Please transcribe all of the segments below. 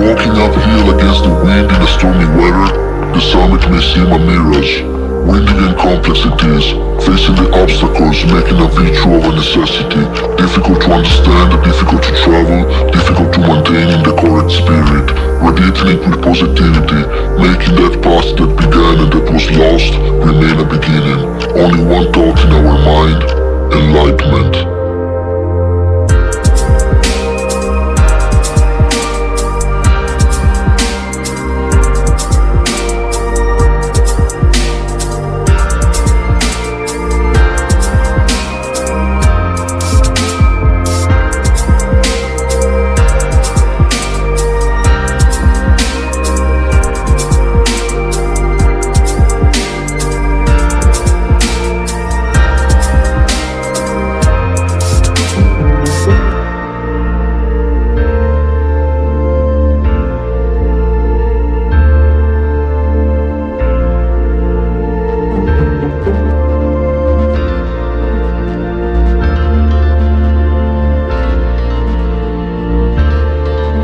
Walking uphill against the wind in a stormy weather, the summit may seem a mirage. Windy and complex it is, facing the obstacles, making a virtue of a necessity. Difficult to understand, difficult to travel, difficult to maintain in the correct spirit. Radiating it with positivity, making that past that began and that was lost remain a beginning. Only one thought in our mind, enlightenment.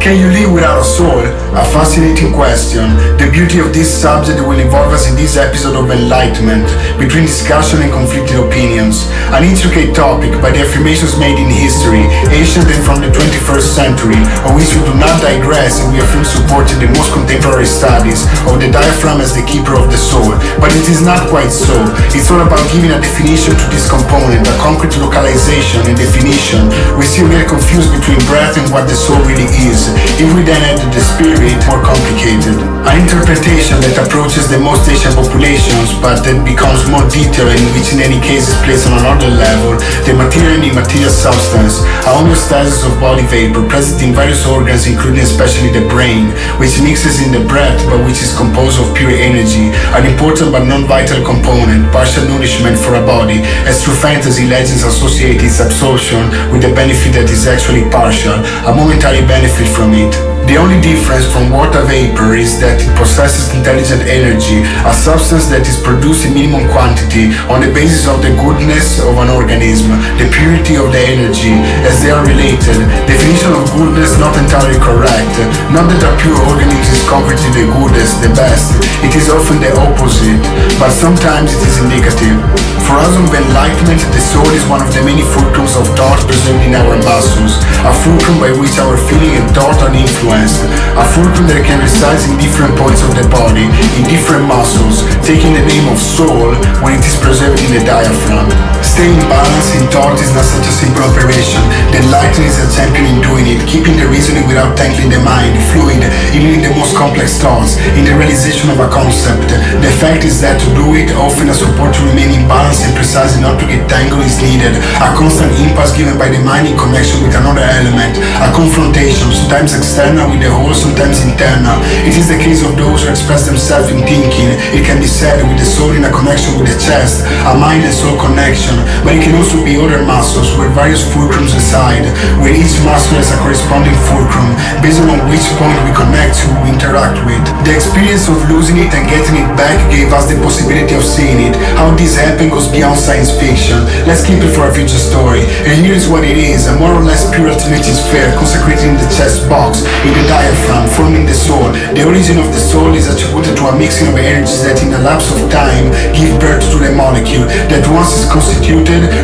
Can you live without a soul? A fascinating question. The beauty of this subject will involve us in this episode of Enlightenment, between discussion and conflicting opinions. An intricate topic by the affirmations made in history, ancient and from the 21st century, on which we do not digress and we affirm supporting the most contemporary studies of the diaphragm as the keeper of the soul. But it is not quite so. It's all about giving a definition to this component, a concrete localization and definition. We still get confused between breath and what the soul really is. If we then add the spirit, more complicated. An interpretation that approaches the most Asian populations, but that becomes more detailed and which in any case is placed on another level, the material and immaterial substance, a homeostasis of body vapor present in various organs including especially the brain, which mixes in the breath but which is composed of pure energy, an important but non-vital component, partial nourishment for a body, as through fantasy legends associate its absorption with the benefit that is actually partial, a momentary benefit from it. The only difference from water vapor is that it possesses intelligent energy, a substance that is produced in minimum quantity on the basis of the goodness of an organism, the purity of the energy, as they are related. Definition of goodness not entirely correct. Not that a pure organism is concretely the goodest, the best. It is often the opposite, but sometimes it is indicative. For us of enlightenment, the soul is one of the many fulcrums of thought preserved in our muscles, a fulcrum by which our feeling and thought are influenced, a fulcrum that can reside in different points of the body, in different muscles, taking the name of soul when it is preserved in the diaphragm. Staying balanced in thought is not such a simple operation. The enlightenment is a champion in doing it, keeping the reasoning without tangling the mind, fluid, even in the most complex thoughts, in the realization of a concept. The fact is that to do it, often a support to remain in balance and precisely not to get tangled is needed, a constant impulse given by the mind in connection with another element, a confrontation, sometimes external with the whole, sometimes internal. It is the case of those who express themselves in thinking. It can be said with the soul in a connection with the chest, a mind and soul connection, but it can also be other muscles where various fulcrums reside, where each muscle has a corresponding fulcrum, based on which point we connect to, we interact with. The experience of losing it and getting it back gave us the possibility of seeing it. How this happened goes beyond science fiction. Let's keep it for a future story. And here is what it is, a more or less pure alternative sphere consecrated in the chest box, in the diaphragm, forming the soul. The origin of the soul is attributed to a mixing of energies that in a lapse of time give birth to the molecule, that once is constituted,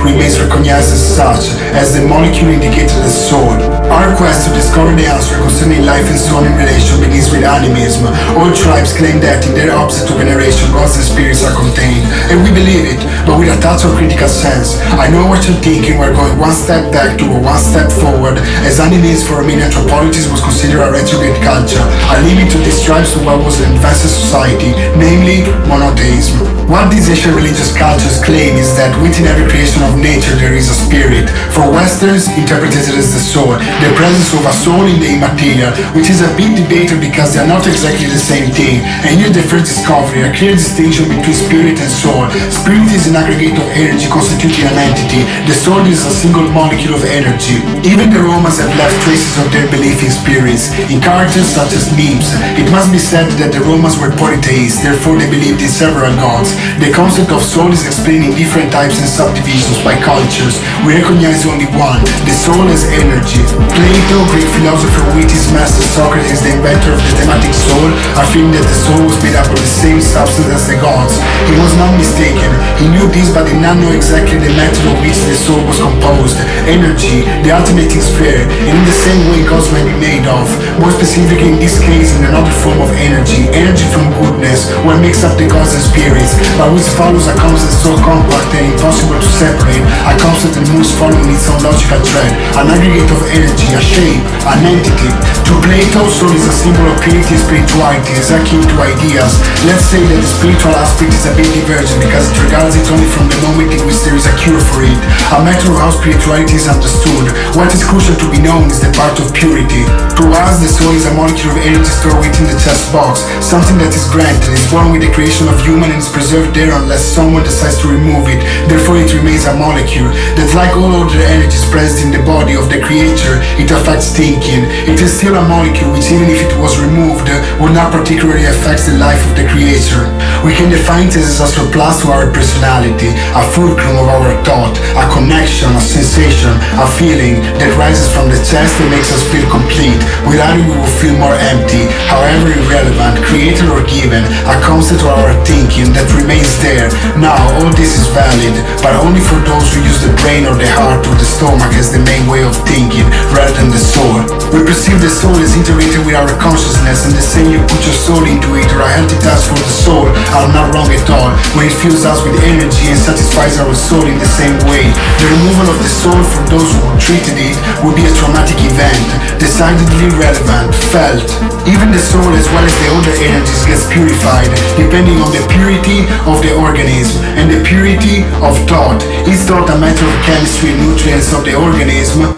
remains recognized as such, as the molecule indicated as soul. Our quest to discover the answer concerning life and soul in relation begins with animism. All tribes claim that in their object of veneration, gods and spirits are contained, and we believe it, but with a touch of critical sense. I know what you're thinking, we're going one step back to go one step forward, as animism for many anthropologists was considered a retrograde culture, a limit to these tribes to what was an advanced society, namely monotheism. What these Asian religious cultures claim is that within every creation of nature there is a spirit, for Westerns interpreted as the soul, the presence of a soul in the immaterial, which is a big debater because they are not exactly the same thing. And here the first discovery, a clear distinction between spirit and soul, Spirit is an aggregate of energy constituting an entity. The soul is a single molecule of energy. Even the Romans have left traces of their belief in spirits, in characters such as memes. It must be said that the Romans were polytheists, therefore they believed in several gods. The concept of soul is explained in different types and subdivisions by cultures. We recognize only one, the soul as energy. Plato, Greek philosopher with his master Socrates, the inventor of the thematic soul, affirmed that the soul was made up of the same substance as the gods. He was not mistaken. He knew this but did not know exactly the method of which the soul was composed. Energy, the alternating sphere, and in the same way gods may be made of. More specifically in this case in another form of energy, energy from goodness, what makes up the gods and spirits, by which follows a concept so compact and impossible to separate, a concept that moves following its own logical thread, an aggregate of energy, a shape, an entity. To Plato, soul is a symbol of purity and spirituality, is akin to ideas. Let's say that the spiritual aspect is a bit divergent because it regards it only from the moment in which there is a cure for it, a matter of how spirituality is understood. What is crucial to be known is the part of purity. To us, the soul is a molecule of energy stored within the chest box, something that is granted, is born with the creation of human and is preserved there unless someone decides to remove it. Therefore it remains a molecule that, like all other energies present in the body of the creator, it affects thinking. It is still a molecule which, even if it was removed, would not particularly affect the life of the creator. We can define it as a surplus to our personality, a fulcrum of our thought, a connection, a sensation, a feeling that rises from the chest and makes us feel complete. Without it we will feel more empty, however irrelevant, created or given, a concept of our thinking that remains there. Now all this is valid, but only for those who use the brain or the heart or the stomach as the main way of thinking, rather than the soul. We perceive the soul as integrated with our consciousness, and the same you put your soul into it or a healthy task for the soul are not wrong at all, when it fills us with energy and satisfies our soul in the same way. The removal of the soul from those who treated it would be a traumatic event, decidedly relevant, felt. Even the soul as well as the other energies gets purified, depending on the purity of the organism and the purity of thought. Is thought a matter of chemistry and nutrients of the organism?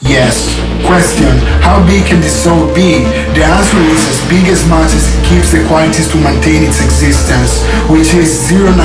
Yes. Question: how big can the soul be? The answer is as big as much as it keeps the qualities to maintain its existence, which is 0.19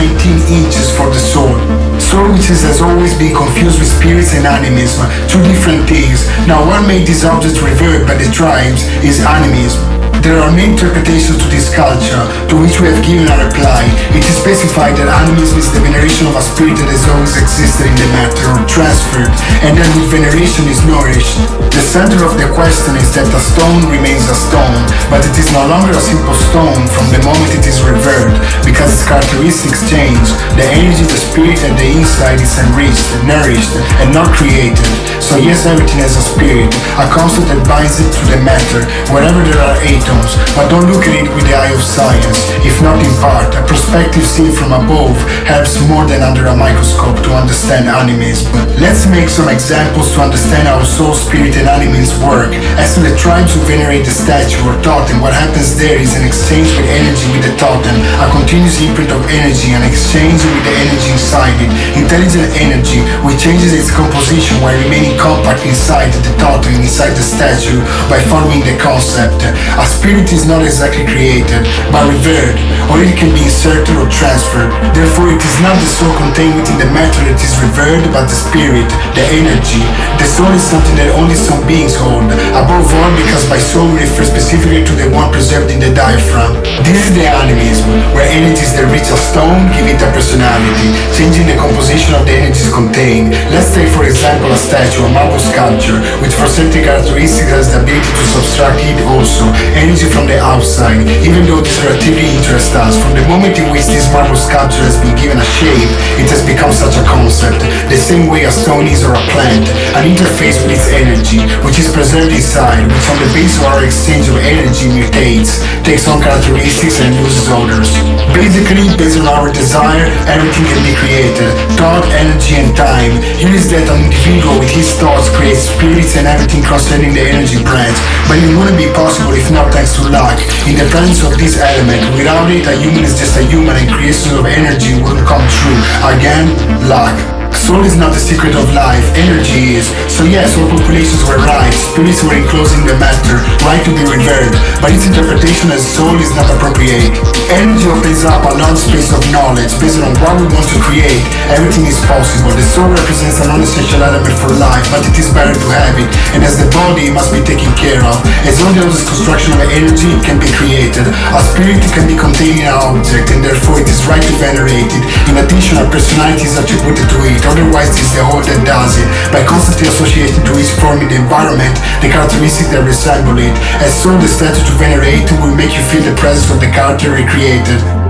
inches for the soul. Soul, which has always been confused with spirits and animism, two different things. Now what made these objects revert by the tribes is animism. There are many interpretations to this culture, to which we have given a reply. It is specified that animism is the veneration of a spirit that has always existed in the matter, or transferred, and that with veneration is nourished. The center of the question is that a stone remains a stone, but it is no longer a simple stone from the moment it is revered, because its characteristics change. The energy, the spirit, and the inside is enriched, nourished, and not created. So yes, everything has a spirit, a concept that binds it to the matter, wherever there are atoms. But don't look at it with the eye of science, if not in part. A perspective seen from above helps more than under a microscope to understand animism. Let's make some examples to understand how soul, spirit, and animism work. As to the tribes who venerate the statue or totem, what happens there is an exchange with energy with the totem, a continuous imprint of energy, an exchange with the energy inside it. Intelligent energy, which changes its composition while remaining compact inside the totem, inside the statue, by following the concept. A spirit is not exactly created, but revered, or it can be inserted or transferred. Therefore, it is not the soul contained within the matter that is revered, but the spirit, the energy. The soul is something that only some beings hold, above all because by soul we refer specifically to the one preserved in the diaphragm. This is the animism, where energies that reach a stone give it a personality, changing the composition of the energies contained. Let's take for example a statue, a marble sculpture, which for certain characteristics has the ability to subtract heat also, energy from the outside, even though this relatively interests us. From the moment in which this marble sculpture has been given a shape, it has become such a concept, the same way a stone is or a plant, an interface with its energy, which is preserved inside, which on the basis of our exchange of energy mutates, takes on characteristics and loses others. Basically, based on our desire, everything can be created, thought, energy, and time. Here is that an individual with his thoughts creates spirits and everything concerning the energy branch, but it wouldn't be possible if not thanks to luck. In the presence of this element, without it, a human is just a human and creation of energy wouldn't come true. Again, luck. Soul is not the secret of life, energy is. So yes, all populations were right, spirits were enclosing the matter, right to be revered, but its interpretation as soul is not appropriate. Energy opens up a large space of knowledge based on what we want to create. Everything is possible. The soul represents a non-essential element for life, but it is better to have it, and as the body, it must be taken care of. As long as this construction of energy can be created, a spirit can be contained in an object, and therefore it is right to venerate it. In addition, a personality is attributed to it, otherwise it is the whole that does it. By constantly associating to its form in the environment, the characteristics that resemble it. As soul, the statue to venerate will make you feel the presence of the character recreated.